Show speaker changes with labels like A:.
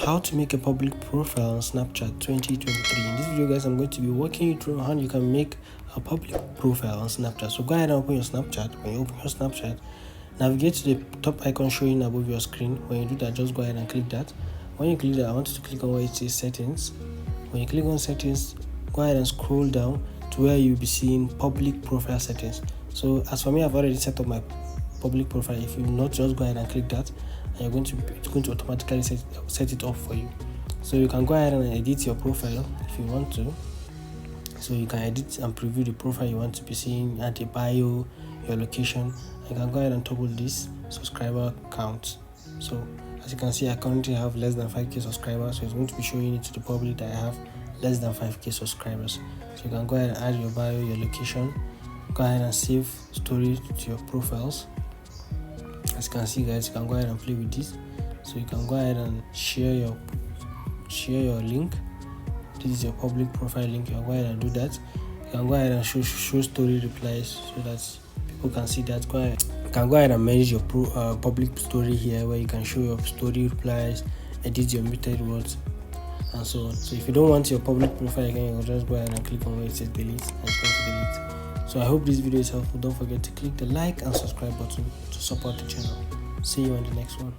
A: how to make a public profile on Snapchat 2023. In this video, guys, I'm going to be walking you through how you can make a public profile on Snapchat. So go ahead and open your Snapchat. When you open your Snapchat, navigate to the top icon showing above your screen. When you do that, just go ahead and click that. When you click that, I want you to click on where it says settings. When you click on settings, go ahead and scroll down to where you'll be seeing public profile settings. So as for me, I've already set up my public profile. If you not, just go ahead and click that, and it's going to automatically set it up for you. So you can go ahead and edit your profile if you want to. So you can edit and preview the profile you want to be seeing, add a bio, your location. You can go ahead and toggle this subscriber count. So as you can see, I currently have less than 5k subscribers, so it's going to be showing it to the public that I have less than 5k subscribers. So you can go ahead and add your bio, your location. Go ahead and save story to your profiles. As you can see, guys, you can go ahead and play with this. So you can go ahead and share your link. This is your public profile link. You can go ahead and do that. You can go ahead and show story replies so that people can see that. You can go ahead and manage your public story here, where you can show your story replies, edit your muted words, and so on. So if you don't want your public profile again, you can just go ahead and click on where it says delete, and it's going to delete. So I hope this video is helpful. Don't forget to click the like and subscribe button to support the channel. See you on the next one.